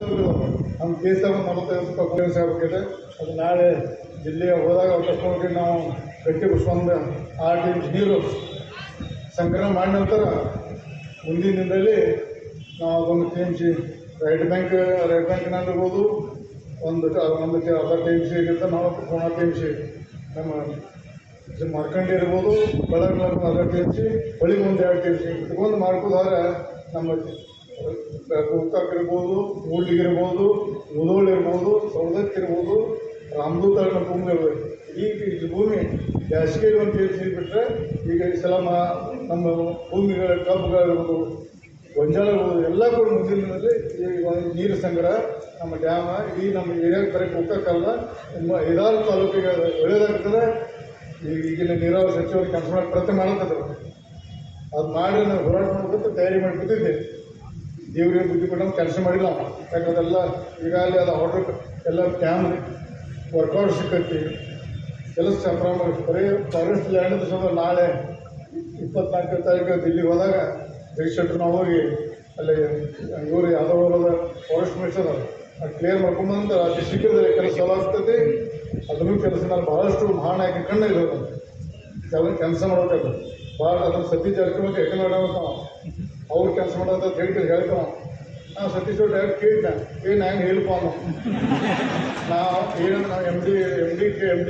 ನಮ್ಮ ಕೇಸಾಗ 45 ರೂಪಾಯಿ ಆಗಬೇಕಿದೆ. ಅದು ನಾಳೆ ಜಿಲ್ಲೆಯ ಹೋದಾಗ ಕರ್ಕೊಂಡ್ರೆ ನಾವು ಗಟ್ಟಿ ಒಂದು 6 ಇಂಚ್ ನೀರು ಸಂಗ್ರಹ ಮಾಡಿದ ನಂತರ ಮುಂದಿನ ದಿನದಲ್ಲಿ ನಾವು ಅದೊಂದು TMC ರೈಟ್ ಬ್ಯಾಂಕ್ನಲ್ಲಿರ್ಬೋದು, ಒಂದು ಅದರ್ TMC ಇರುತ್ತೆ, ನಾವು TMC ನಮ್ಮ ಮಾರ್ಕಂಡಿ ಇರ್ಬೋದು, ಬೆಳಗ್ಗೆ ಅದರ್ TMC, ಬಳಿಗೆ ಒಂದು 2 TMC ಇಟ್ಕೊಂಡು ಮಾಡ್ಕೋದಾದ್ರೆ ನಮ್ಮ ಗೋಕಾಕ್ ಇರ್ಬೋದು, ಮೂಡ್ಲಿಗಿರ್ಬೋದು, ಮುಧೋಳು ಇರ್ಬೋದು, ಸೌದತ್ತಿ ಇರ್ಬೋದು, ರಾಮದೂತ ಭೂಮಿ ಇರಬೇಕು. ಈಗ ಈ ಭೂಮಿ ಬೇಸಿಗೆಯಲ್ಲಿ ಒಂದು TMC ಬಿಟ್ಟರೆ ಈಗ ಈ ಸಲ ನಮ್ಮ ಭೂಮಿಗಳ ಕಬ್ಬುಗಳಿರ್ಬೋದು, ಗೊಂಜಾಳ ಇರ್ಬೋದು ಎಲ್ಲ ಕೂಡ ಮುಂದಿನ ದಿನದಲ್ಲಿ ಈ ನೀರು ಸಂಗ್ರಹ ನಮ್ಮ ಡ್ಯಾಮ ಈ ನಮ್ಮ ಏರಿಯಾಗೆ ಬರೀ ಗೋಕಾಕಲ್ಲ, ನಮ್ಮ 5 ತಾಲೂಕಿಗೆ ಒಳ್ಳೆಯದಾಗ್ತದೆ. ಈಗಿನ ನೀರಾವರಿ ಸಚಿವರು ಕೆಲಸ ಮಾಡಿ ಪ್ರಯತ್ನ ಮಾಡತ್ತಿದ್ರು. ಅದು ಮಾಡಿ ನಾವು ಹೋರಾಟ ಮಾಡ್ಬೇಕು ತಯಾರಿ ಮಾಡಿ ಕೂತಿದ್ದೆ. ದೇವ್ರಿಗೆ ಬುದ್ಧಿ ಕೊಟ್ಟು ನಾವು ಕೆಲಸ ಮಾಡಿಲ್ಲ. ಯಾಕಂದ್ರೆ ಅದೆಲ್ಲ ಈಗಾಗಲೇ ಅದು ಆರ್ಡ್ರ್ ಎಲ್ಲ ಡ್ಯಾಮ್ ವರ್ಕೌಟ್ ಸಿಕ್ಕೈತಿ, ಕೆಲಸ ಪ್ರಾರಂಭ. ಬರೀ ಫಾರೆಸ್ಟ್ ಲ್ಯಾಂಡ್ ಸಹ ನಾಳೆ 24ನೇ ತಾರೀಕು ದಿಲ್ಲಿಗೆ ಹೋದಾಗ ಜಗಶೆಟ್ಟರು ನಾವು ಹೋಗಿ ಅಲ್ಲಿ ಇವರು ಯಾದವರದ ಫಾರೆಸ್ಟ್ ಮಿನಿಸ್ಟರ್ ಅದು ಕ್ಲಿಯರ್ ಮಾಡ್ಕೊಂಬಂದ್ರೆ ಅತಿ ಶೀಘ್ರದಲ್ಲಿ ಕೆಲಸ ಚಾಲು ಆಗ್ತೈತಿ. ಅದನ್ನು ಕೆಲಸ ನಾನು ಭಾಳಷ್ಟು ಮಹಾನಾಯಕ ಕಣ್ಣ ಇರೋದು ಕೆಲಸ ಮಾಡೋದು ಭಾಳ ಅದನ್ನು ಸತೀಶ್ ಜಾರಕಿಹೊಳಿ ಯಾಕೆ ಮಾಡ್ತಾವ ಅವ್ರು ಕೆಲಸ ಮಾಡೋದು ಅಂತ ಹೇಳ್ತಾವ. ನಾವು ಸತೀಶ್ ಅವ್ರು ಡೈರೆಕ್ಟ್ ಕೇಳಿದ್ದೆ, ನಾನು ಹೇಳಪ್ಪ ನಾವು ಏನಂದ್ರೆ ನಾವು ಎಮ್ ಡಿ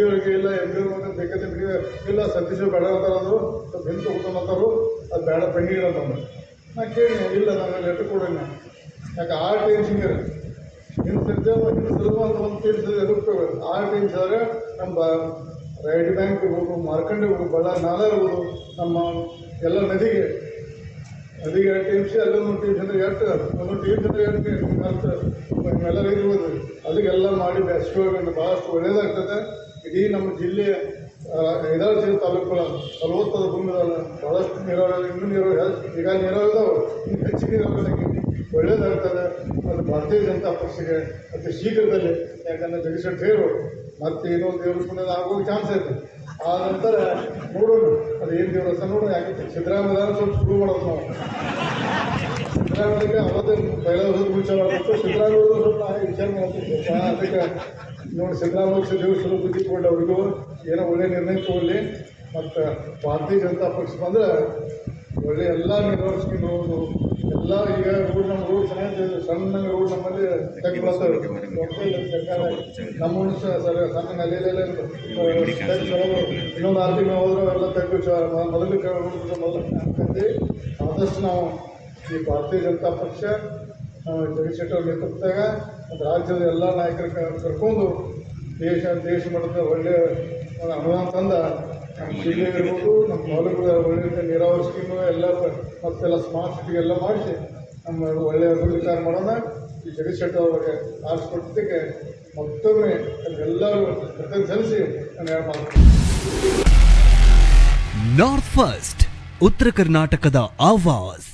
ಅವ್ರಿಗೆ ಇಲ್ಲ, MD ಅವ್ರಿಗೆ ಬೇಕಾದ್ರೆ ಇಲ್ಲ, ಸತೀಶ್ ಅವ್ರು ಬೇಡ ಅಂತಾರದು ಬೆನ್ನು ತಗೋತಾರು, ಅದು ಬೇಡ ಪೆಂಡಿಂಗ್ ಅಂತಂದ್ರೆ ನಾನು ಕೇಳಿ ಇಲ್ಲ, ನಾನು ಲೆಟ್ರ್ ಕೊಡೋಣ. ಯಾಕೆ 6 TMC ನೀರು ಇನ್ನು ಸುಲಭ ಅಂತ ಒಂದು TMC ಎದುರ್ಕೋಬೇಕು. 6 TMC ಆದರೆ ನಮ್ಮ ರೈಟ್ ಬ್ಯಾಂಕ್ ಇರ್ಬೋದು, ಮಾರ್ಕಂಡಿ ಇರ್ಬೋದು, ಬಳ್ಳಾರಿ ನಾಲ ಇರ್ಬೋದು, ನಮ್ಮ ಎಲ್ಲ ನದಿಗೆ 2 TMC ಅಲ್ಲೊಂದು TMC ಅಂದರೆ ಒಂದು TMC ಅಂದರೆ 2 ಎಲ್ಲ ಇರ್ಬೋದು. ಅದಕ್ಕೆಲ್ಲ ಮಾಡಿ ಬೇಸಿಗೆ ಭಾಳಷ್ಟು ಒಳ್ಳೆಯದಾಗ್ತದೆ. ಇಡೀ ನಮ್ಮ ಜಿಲ್ಲೆಯ 5 ತಾಲೂಕುಗಳ 40 ಭೂಮಿಗಳ ಭಾಳಷ್ಟು ನೀರಾವರಿ, ಇನ್ನೂ ನೀರಾವರಿ ಈಗ ನೀರಾವರಿ ಇದಾವೆ, ಇನ್ನು ಹೆಚ್ಚು ನೀರಾವರಿ ಒಳ್ಳೆಯದಾಗ್ತದೆ. ಅದು ಭಾರತೀಯ ಜನತಾ ಪಕ್ಷಕ್ಕೆ ಅತಿ ಶೀಘ್ರದಲ್ಲಿ, ಯಾಕಂದರೆ ಜಗಶೆಟ್ಟರು ಮತ್ತು ಇನ್ನೊಂದು ದೇವ್ರ ಪುಣ್ಯದ ಆಗೋಕ್ಕೆ ಚಾನ್ಸ್ ಐತೆ. ಆ ನಂತರ ನೋಡೋಣ ಅದು ಏನು ದೇವ್ರ ಹೆಸರು ನೋಡೋಣ. ಯಾಕೆ ಸಿದ್ದರಾಮಯ್ಯ ಸ್ವಲ್ಪ ಶುರು ಮಾಡೋದು ನಾವು ಸಿದ್ದರಾಮಯ್ಯಗೆ ಅವತ್ತೇ ಪೈಲ ಮುಂಚೆ ಮಾಡಬೇಕು. ಸಿದ್ದರಾಮಯ್ಯ ಸ್ವಲ್ಪ ವಿಚಾರ ಮಾಡ್ತೀವಿ. ಅದಕ್ಕೆ ನೋಡಿ ಸಿದ್ದರಾಮಯ್ಯ ದೇವ್ರು ಸ್ವಲ್ಪ ಬುದ್ಧಿ ಕೊಟ್ಟು ಅವ್ರಿಗೂ ಏನೋ ಒಳ್ಳೆಯ ನಿರ್ಣಯ ತಗೊಳ್ಳಿ. ಮತ್ತು ಭಾರತೀಯ ಜನತಾ ಪಕ್ಷ ಬಂದರೆ ಒಳ್ಳೆ ಎಲ್ಲ ನೀರಾವರಿ ಸ್ಕೀಮ್ ಹೋಗೋದು ಎಲ್ಲ. ಈಗ ರೋಡ್ ನಮ್ಮ ರೋಡ್ ಚೆನ್ನಾಗಿದೆ, ಸಣ್ಣ ರೋಡ್ ನಮ್ಮಲ್ಲಿ ತೆಗೆದುಕೊಳ್ತಾರೆ. ನಮ್ಮ ಸಣ್ಣ ನೆಲೆಯಲ್ಲೆಲ್ಲ ಇನ್ನೊಂದು 6 ತಿಂಗಳು ಹೋದ್ರೆ ಎಲ್ಲ ತೆಗೆದು ಮೊದಲು ಆಗ್ತೈತಿ. ಆದಷ್ಟು ನಾವು ಈ ಭಾರತೀಯ ಜನತಾ ಪಕ್ಷ ಜಗಶೆಟ್ಟರ್ ಅವ್ರ ನೇತೃತ್ವದಾಗ ಮತ್ತು ರಾಜ್ಯದ ಎಲ್ಲ ನಾಯಕರು ಕರ್ಕೊಂಡು ದೇಶ ಮಟ್ಟದ ಒಳ್ಳೆಯ ಅನುದಾನ ತಂದ ನಮ್ಮ ಜಿಲ್ಲೆ ಇರ್ಬೋದು, ನಮ್ಮ ತಾಲೂಕುಗಳ ಒಳ್ಳೆಯ ನೀರಾವರಿ ಸ್ಕೀಮು ಎಲ್ಲ ಮತ್ತೆಲ್ಲ ಸ್ಮಾರ್ಟ್ ಸಿಟಿಗೆಲ್ಲ ಮಾಡಿಸಿ ನಮ್ಮ ಒಳ್ಳೆಯ ಅಭಿವೃದ್ಧಿ ಕಾರ್ಯ ಮಾಡೋಣ. ಈ ಜಗಶೆಟ್ಟರ್ ಅವರಿಗೆ ಆರಿಸ್ಕೊಟ್ಟಿದ್ದಕ್ಕೆ ಮತ್ತೊಮ್ಮೆ ಎಲ್ಲರೂ ಕೃತಜ್ಞತೆ ಸಲ್ಲಿಸಿ ನಾನು ಹೇಳ್ತೀನಿ. ನಾರ್ತ್ ಫಸ್ಟ್ ಉತ್ತರ ಕರ್ನಾಟಕದ ಆವಾಜ್.